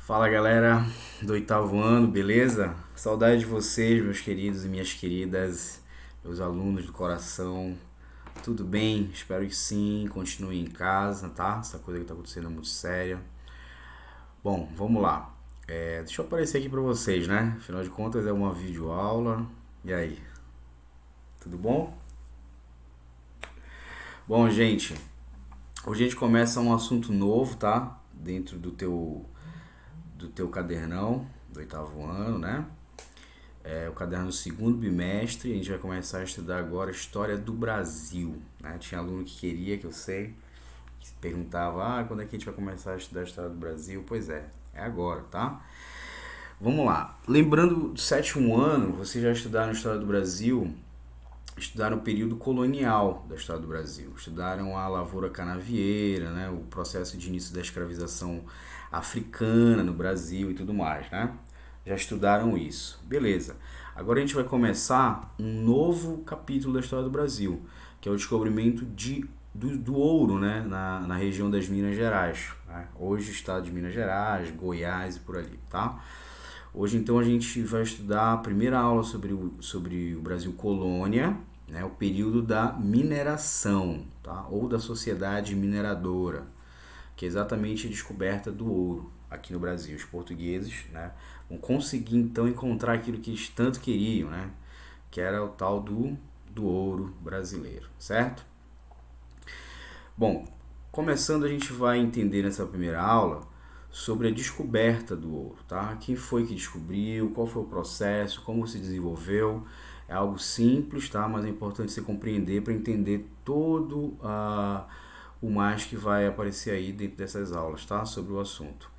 Fala galera do oitavo ano, beleza? Saudade de vocês, meus queridos e minhas queridas, meus alunos do coração. Tudo bem? Espero que sim. Continuem em casa, tá? Essa coisa que tá acontecendo é muito séria. Bom, vamos lá. Deixa eu aparecer aqui pra vocês, né? Afinal de contas é uma videoaula. E aí, tudo bom? Bom, gente, hoje a gente começa um assunto novo, tá? Dentro do teu cadernão do oitavo ano, né? É o caderno do segundo bimestre. A gente vai começar a estudar agora a história do Brasil, né? Tinha aluno que queria, que eu sei, que perguntava, quando é que a gente vai começar a estudar a história do Brasil? Pois é agora, tá? Vamos lá. Lembrando do sétimo ano, vocês já estudaram a história do Brasil, estudaram o período colonial da história do Brasil, estudaram a lavoura canavieira, né? O processo de início da escravização africana no Brasil e tudo mais, né? Já estudaram isso. Beleza. Agora a gente vai começar um novo capítulo da história do Brasil, que é o descobrimento do ouro, né, na região das Minas Gerais, né? Hoje estado de Minas Gerais, Goiás e por ali, tá? Hoje então a gente vai estudar a primeira aula sobre o Brasil colônia, né, o período da mineração, tá? Ou da sociedade mineradora, que é exatamente a descoberta do ouro aqui no Brasil. Os portugueses, né, vão conseguir então encontrar aquilo que eles tanto queriam, né, que era o tal do ouro brasileiro, certo? Bom, começando a gente vai entender nessa primeira aula sobre a descoberta do ouro, tá? Quem foi que descobriu, qual foi o processo, como se desenvolveu. É algo simples, tá? Mas é importante você compreender para entender todo o mais que vai aparecer aí dentro dessas aulas, tá? Sobre o assunto.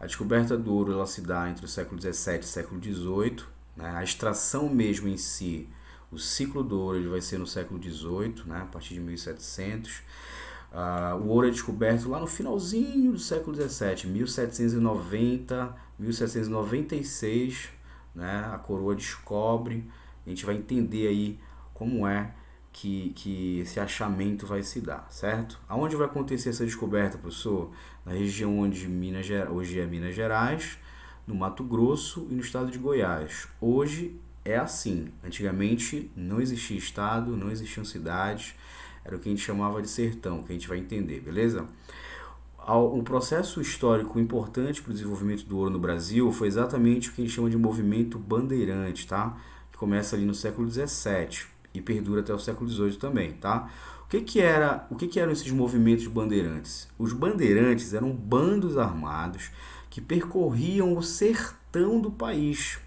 A descoberta do ouro ela se dá entre o século XVII e o século XVIII, né? A extração mesmo em si, o ciclo do ouro ele vai ser no século XVIII, né? A partir de 1700. O ouro é descoberto lá no finalzinho do século XVII, 1790, 1796, né? A coroa descobre, a gente vai entender aí como é que esse achamento vai se dar, certo? Aonde vai acontecer essa descoberta, professor? Na região onde hoje é Minas Gerais, no Mato Grosso e no estado de Goiás. Hoje é assim. Antigamente não existia estado, não existiam cidades, era o que a gente chamava de sertão, que a gente vai entender, beleza? Um processo histórico importante para o desenvolvimento do ouro no Brasil foi exatamente o que a gente chama de movimento bandeirante, tá? Que começa ali no século XVII e perdura até o século XVIII também, tá? O que eram esses movimentos bandeirantes? Os bandeirantes eram bandos armados que percorriam o sertão do país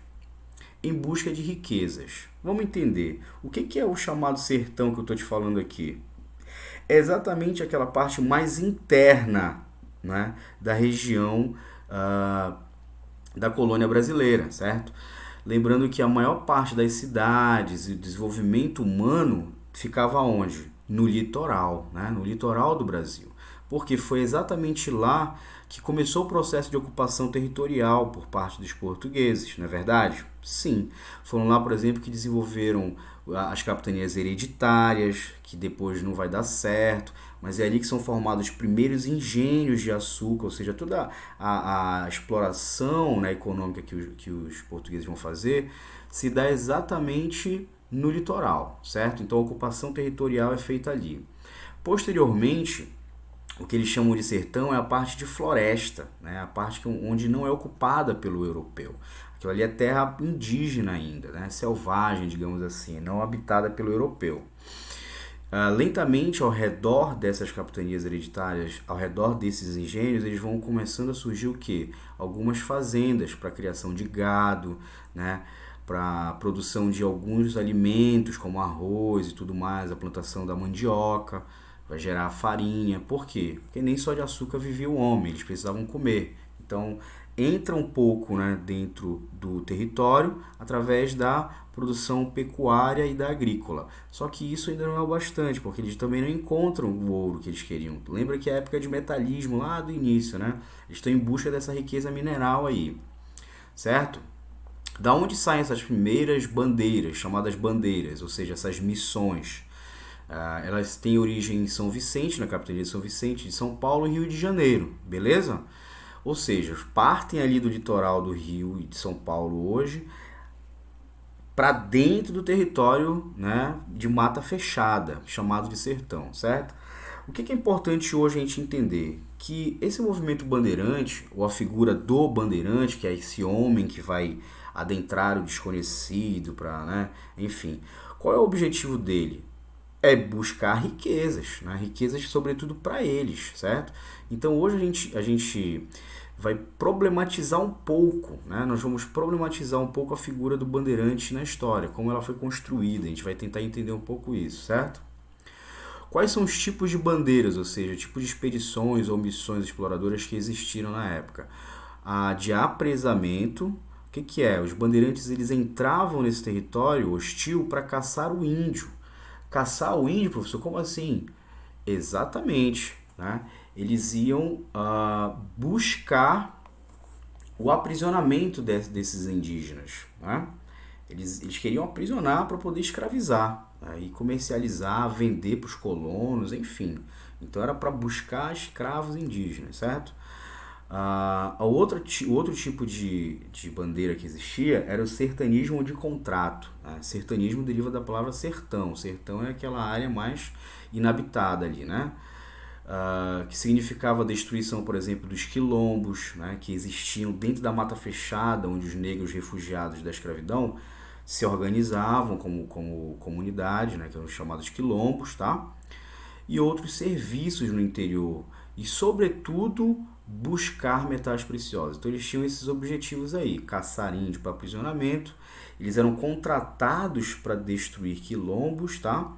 em busca de riquezas. Vamos entender. O que é o chamado sertão que eu estou te falando aqui? É exatamente aquela parte mais interna, né, da região ah, da colônia brasileira, certo? Lembrando que a maior parte das cidades e desenvolvimento humano ficava onde? No litoral, né? No litoral do Brasil. Porque foi exatamente lá que começou o processo de ocupação territorial por parte dos portugueses, não é verdade? Sim. Foram lá, por exemplo, que desenvolveram as capitanias hereditárias, que depois não vai dar certo, mas é ali que são formados os primeiros engenhos de açúcar, ou seja, toda a exploração, né, econômica que os portugueses vão fazer se dá exatamente no litoral, certo? Então a ocupação territorial é feita ali. Posteriormente, o que eles chamam de sertão é a parte de floresta, né? A parte onde não é ocupada pelo europeu. Aquilo ali é terra indígena ainda, né? Selvagem, digamos assim, não habitada pelo europeu. Lentamente, ao redor dessas capitanias hereditárias, ao redor desses engenhos, eles vão começando a surgir o quê? Algumas fazendas para criação de gado, né? Para produção de alguns alimentos, como arroz e tudo mais, a plantação da mandioca, vai gerar farinha. Por quê? Porque nem só de açúcar vivia o homem, eles precisavam comer. Então, entra um pouco, né, dentro do território através da produção pecuária e da agrícola. Só que isso ainda não é o bastante, porque eles também não encontram o ouro que eles queriam. Lembra que é a época de metalismo lá do início, né? Eles estão em busca dessa riqueza mineral aí, certo? Da onde saem essas primeiras bandeiras, chamadas bandeiras, ou seja, essas missões? Elas têm origem em São Vicente, na capitania de São Vicente, de São Paulo e Rio de Janeiro, beleza? Ou seja, partem ali do litoral do Rio e de São Paulo hoje para dentro do território, né, de mata fechada, chamado de sertão, certo? O que é importante hoje a gente entender? Que esse movimento bandeirante, ou a figura do bandeirante, que é esse homem que vai adentrar o desconhecido, para, né, enfim, qual é o objetivo dele? É buscar riquezas, né? Riquezas sobretudo para eles, certo? Então hoje a gente vai problematizar um pouco, né? Nós vamos problematizar um pouco a figura do bandeirante na história, como ela foi construída, a gente vai tentar entender um pouco isso, certo? Quais são os tipos de bandeiras, ou seja, tipos de expedições ou missões exploradoras que existiram na época? A de apresamento, o que é? Os bandeirantes eles entravam nesse território hostil para caçar o índio. Caçar o índio, professor, como assim? Exatamente, né? Eles iam buscar o aprisionamento desses indígenas, né? Eles queriam aprisionar para poder escravizar, né? E comercializar, vender para os colonos, enfim. Então era para buscar escravos indígenas, certo? O outro tipo de bandeira que existia era o sertanismo de contrato, né? Sertanismo deriva da palavra sertão. Sertão é aquela área mais inabitada ali, né? Que significava a destruição, por exemplo, dos quilombos, né? Que existiam dentro da mata fechada, onde os negros refugiados da escravidão se organizavam como comunidade, né? Que eram os chamados quilombos, tá? E outros serviços no interior e, sobretudo, buscar metais preciosos. Então eles tinham esses objetivos aí, caçar índio para aprisionamento, eles eram contratados para destruir quilombos, tá?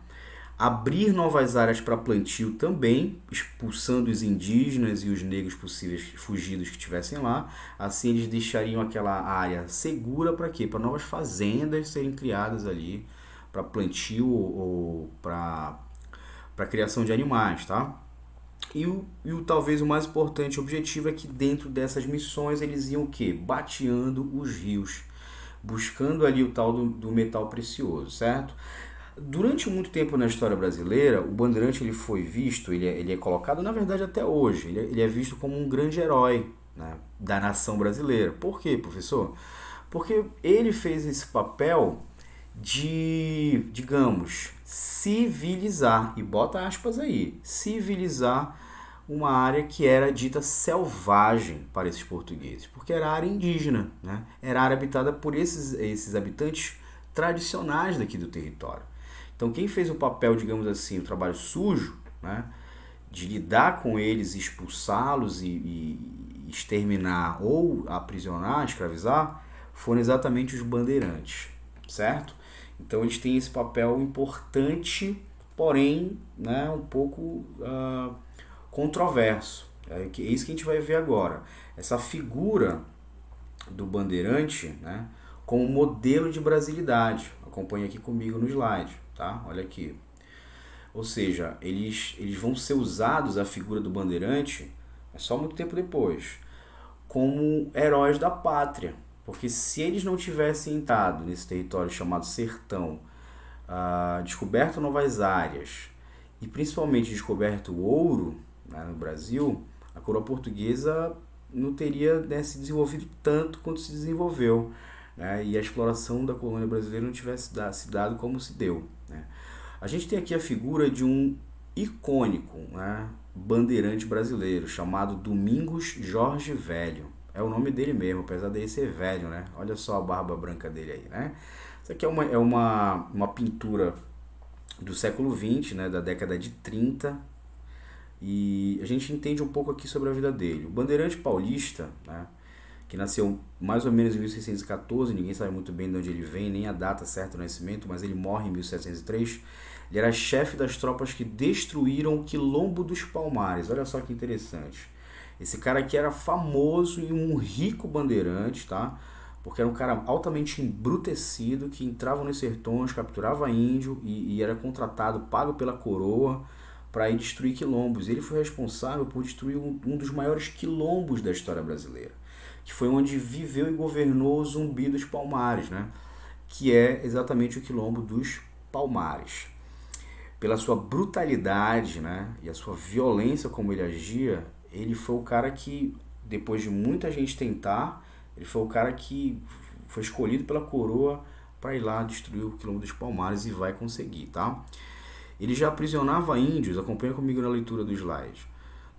Abrir novas áreas para plantio também, expulsando os indígenas e os negros possíveis fugidos que estivessem lá. Assim eles deixariam aquela área segura para quê? Para novas fazendas serem criadas ali, para plantio ou para criação de animais, tá? E o talvez o mais importante objetivo é que dentro dessas missões eles iam o quê? Bateando os rios, buscando ali o tal do metal precioso, certo? Durante muito tempo na história brasileira, o bandeirante ele foi visto, ele é colocado, na verdade até hoje, ele é visto como um grande herói, né, da nação brasileira. Por quê, professor? Porque ele fez esse papel de, digamos, civilizar, e bota aspas aí, civilizar uma área que era dita selvagem para esses portugueses, porque era área indígena, né? Era área habitada por esses habitantes tradicionais daqui do território. Então quem fez o papel, digamos assim, o trabalho sujo, né, de lidar com eles, expulsá-los e exterminar ou aprisionar, escravizar, foram exatamente os bandeirantes, certo? Então eles têm esse papel importante, porém, né, um pouco controverso. É isso que a gente vai ver agora. Essa figura do bandeirante, né, como modelo de brasilidade. Acompanhe aqui comigo no slide, tá? Olha aqui. Ou seja, eles vão ser usados, a figura do bandeirante, só muito tempo depois, como heróis da pátria. Porque se eles não tivessem entrado nesse território chamado sertão, descoberto novas áreas e principalmente descoberto o ouro, né, no Brasil, a coroa portuguesa não teria, né, se desenvolvido tanto quanto se desenvolveu, né, e a exploração da colônia brasileira não tivesse se dado como se deu, né. A gente tem aqui a figura de um icônico, né, bandeirante brasileiro chamado Domingos Jorge Velho. É o nome dele mesmo, apesar dele ser velho, né? Olha só a barba branca dele aí, né? Isso aqui é uma pintura do século XX, né, da década de 30, e a gente entende um pouco aqui sobre a vida dele. O bandeirante paulista, né, que nasceu mais ou menos em 1614, ninguém sabe muito bem de onde ele vem, nem a data certa do nascimento, mas ele morre em 1703. Ele era chefe das tropas que destruíram o Quilombo dos Palmares. Olha só que interessante. Esse cara aqui era famoso e um rico bandeirante, tá? Porque era um cara altamente embrutecido que entrava nos sertões, capturava índio e era contratado, pago pela coroa para ir destruir quilombos. Ele foi responsável por destruir um dos maiores quilombos da história brasileira, que foi onde viveu e governou o Zumbi dos Palmares, né? Que é exatamente o quilombo dos Palmares. Pela sua brutalidade, né, e a sua violência como ele agia, ele foi o cara que depois de muita gente tentar, ele foi o cara que foi escolhido pela coroa para ir lá destruir o Quilombo dos Palmares e vai conseguir, tá? Ele já aprisionava índios, acompanha comigo na leitura do slide,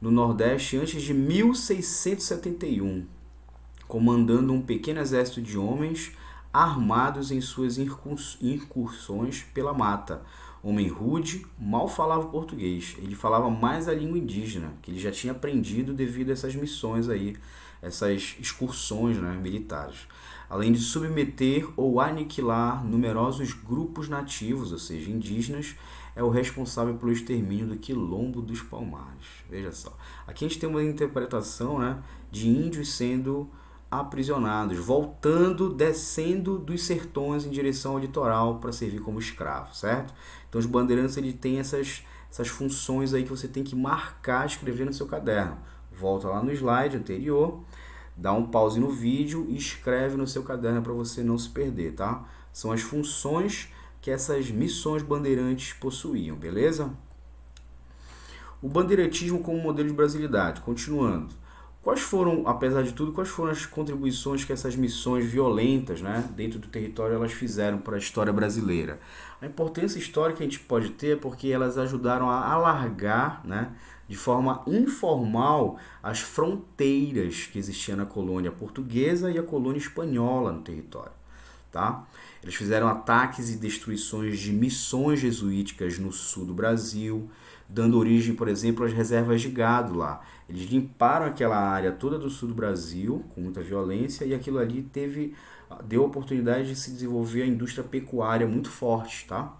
no Nordeste antes de 1671, comandando um pequeno exército de homens armados em suas incursões pela mata. Homem rude, mal falava português. Ele falava mais a língua indígena, que ele já tinha aprendido devido a essas missões aí, essas excursões, né, militares. Além de submeter ou aniquilar numerosos grupos nativos, ou seja, indígenas, é o responsável pelo extermínio do Quilombo dos Palmares. Veja só. Aqui a gente tem uma interpretação, né, de índios sendo aprisionados, voltando, descendo dos sertões em direção ao litoral para servir como escravo, certo? Então os bandeirantes ele tem essas funções aí que você tem que marcar, escrever no seu caderno. Volta lá no slide anterior, dá um pause no vídeo e escreve no seu caderno para você não se perder, tá? São as funções que essas missões bandeirantes possuíam, beleza? O bandeirantismo como modelo de brasilidade, continuando. Quais foram, apesar de tudo, quais foram as contribuições que essas missões violentas, né, dentro do território elas fizeram para a história brasileira? A importância histórica que a gente pode ter é porque elas ajudaram a alargar, né, de forma informal as fronteiras que existiam na colônia portuguesa e a colônia espanhola no território. Tá? Eles fizeram ataques e destruições de missões jesuíticas no sul do Brasil, dando origem, por exemplo, às reservas de gado lá. Eles limparam aquela área toda do sul do Brasil com muita violência e aquilo ali deu oportunidade de se desenvolver a indústria pecuária muito forte, tá?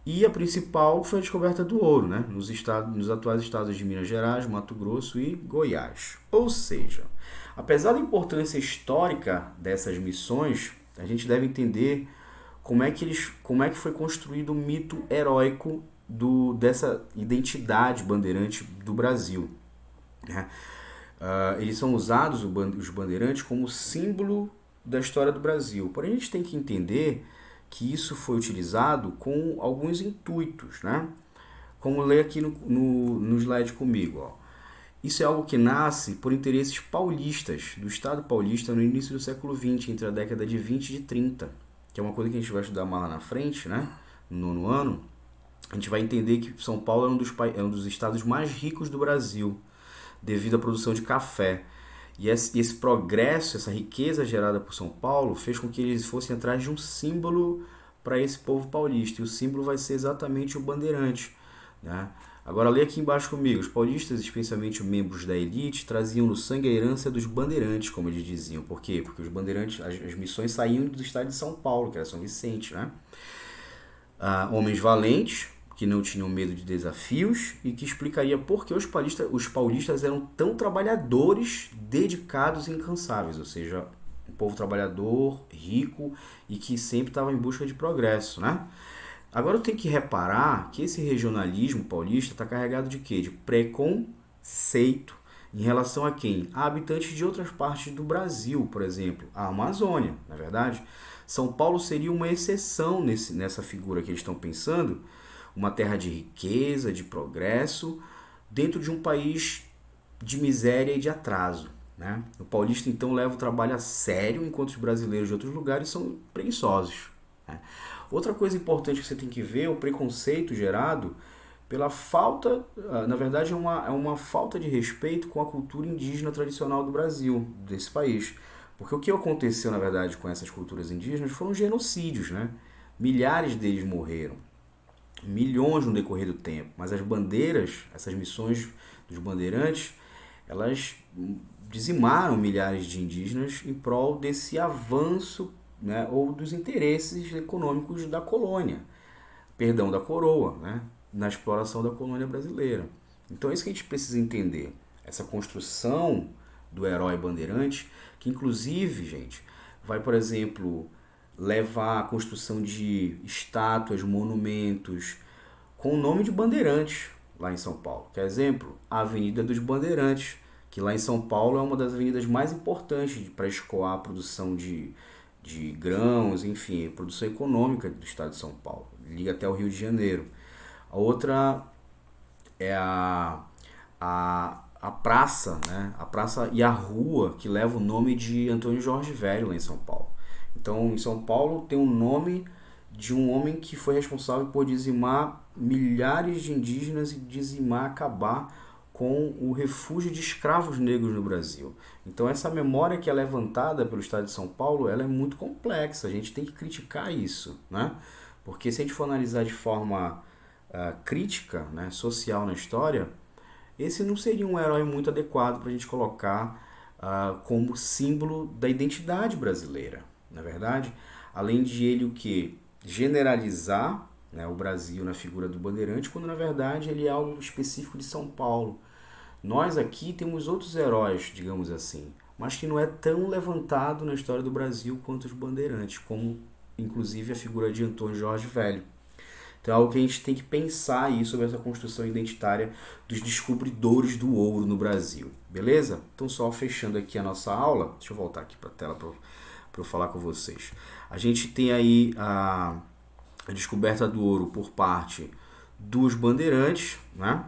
E a principal foi a descoberta do ouro, né? Nos atuais estados de Minas Gerais, Mato Grosso e Goiás. Ou seja, apesar da importância histórica dessas missões, a gente deve entender como é que foi construído o mito heróico dessa identidade bandeirante do Brasil, né? Eles são usados, os bandeirantes, como símbolo da história do Brasil. Porém, a gente tem que entender que isso foi utilizado com alguns intuitos, né? Como lê aqui no slide comigo. Ó. Isso é algo que nasce por interesses paulistas, do Estado paulista no início do século XX, entre a década de 20 e de 30, que é uma coisa que a gente vai estudar mais lá na frente, né? No nono ano. A gente vai entender que São Paulo é um dos estados mais ricos do Brasil, devido à produção de café. E esse progresso, essa riqueza gerada por São Paulo, fez com que eles fossem atrás de um símbolo para esse povo paulista. E o símbolo vai ser exatamente o bandeirante, né? Agora lê aqui embaixo comigo. Os paulistas, especialmente membros da elite, traziam no sangue a herança dos bandeirantes, como eles diziam. Por quê? Porque os bandeirantes, as missões saíam do estado de São Paulo, que era São Vicente, né? Homens valentes, que não tinham medo de desafios e que explicaria por que os paulistas eram tão trabalhadores, dedicados e incansáveis, ou seja, um povo trabalhador, rico e que sempre estava em busca de progresso, né? Agora eu tenho que reparar que esse regionalismo paulista está carregado de quê? De preconceito em relação a quem? A habitantes de outras partes do Brasil, por exemplo, a Amazônia, na verdade. São Paulo seria uma exceção nessa figura que eles estão pensando, uma terra de riqueza, de progresso, dentro de um país de miséria e de atraso, né? O paulista então leva o trabalho a sério, enquanto os brasileiros de outros lugares são preguiçosos, né? Outra coisa importante que você tem que ver é o preconceito gerado pela falta, na verdade é uma falta de respeito com a cultura indígena tradicional do Brasil, desse país. Porque o que aconteceu, na verdade, com essas culturas indígenas foram genocídios, né? Milhares deles morreram, milhões no decorrer do tempo, mas as bandeiras, essas missões dos bandeirantes, elas dizimaram milhares de indígenas em prol desse avanço, né, ou dos interesses econômicos da colônia, perdão, da coroa, né, na exploração da colônia brasileira. Então é isso que a gente precisa entender, essa construção do herói bandeirante, que inclusive, gente, vai, por exemplo, levar à construção de estátuas, monumentos com o nome de bandeirantes lá em São Paulo. Quer exemplo? A Avenida dos Bandeirantes, que lá em São Paulo é uma das avenidas mais importantes para escoar a produção de grãos, enfim, produção econômica do estado de São Paulo. Liga até o Rio de Janeiro. A outra é a a praça, né? A praça e a rua que leva o nome de Antônio Jorge Velho lá em São Paulo. Então, em São Paulo tem o nome de um homem que foi responsável por dizimar milhares de indígenas e dizimar, acabar com o refúgio de escravos negros no Brasil. Então essa memória que é levantada pelo Estado de São Paulo, ela é muito complexa, a gente tem que criticar isso, né? Porque se a gente for analisar de forma crítica, né, social na história, esse não seria um herói muito adequado para a gente colocar como símbolo da identidade brasileira, na verdade. Além de ele o que generalizar, né, o Brasil na figura do bandeirante, quando na verdade ele é algo específico de São Paulo. Nós aqui temos outros heróis, digamos assim, mas que não é tão levantado na história do Brasil quanto os bandeirantes, como inclusive a figura de Antônio Jorge Velho. Então é algo que a gente tem que pensar aí sobre essa construção identitária dos descobridores do ouro no Brasil. Beleza? Então só fechando aqui a nossa aula, deixa eu voltar aqui para a tela para eu falar com vocês. A gente tem aí a descoberta do ouro por parte dos bandeirantes, né?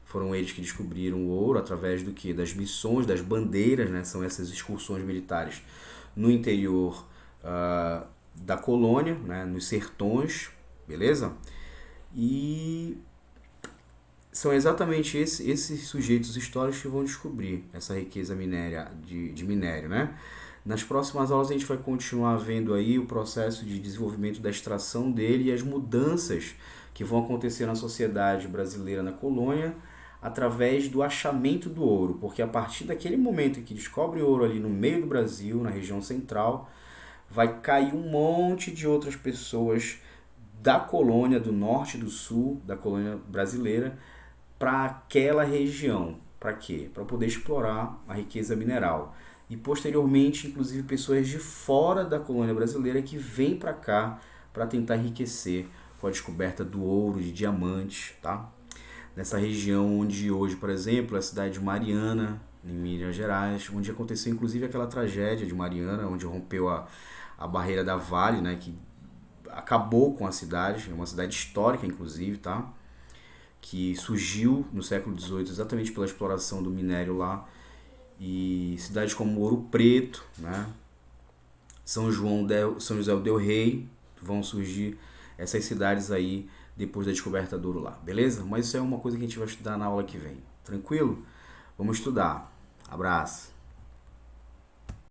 Foram eles que descobriram o ouro através do que? Das missões, das bandeiras, né? São essas excursões militares no interior da colônia, né? Nos sertões, beleza? E são exatamente esses sujeitos históricos que vão descobrir essa riqueza minéria, de minério, né? Nas próximas aulas a gente vai continuar vendo aí o processo de desenvolvimento da extração dele e as mudanças que vão acontecer na sociedade brasileira na colônia através do achamento do ouro, porque a partir daquele momento em que descobre ouro ali no meio do Brasil, na região central, vai cair um monte de outras pessoas da colônia, do norte e do sul, da colônia brasileira, para aquela região. Para quê? Para poder explorar a riqueza mineral. E posteriormente, inclusive, pessoas de fora da colônia brasileira que vêm para cá para tentar enriquecer com a descoberta do ouro, de diamantes, tá? Nessa região onde hoje, por exemplo, é a cidade de Mariana, em Minas Gerais, onde aconteceu inclusive aquela tragédia de Mariana, onde rompeu a barreira da Vale, né, que acabou com a cidade, é uma cidade histórica inclusive, tá? Que surgiu no século XVIII exatamente pela exploração do minério lá. E cidades como Ouro Preto, né? São José del Rei, vão surgir essas cidades aí depois da descoberta do ouro lá, beleza? Mas isso é uma coisa que a gente vai estudar na aula que vem, tranquilo? Vamos estudar. Abraço!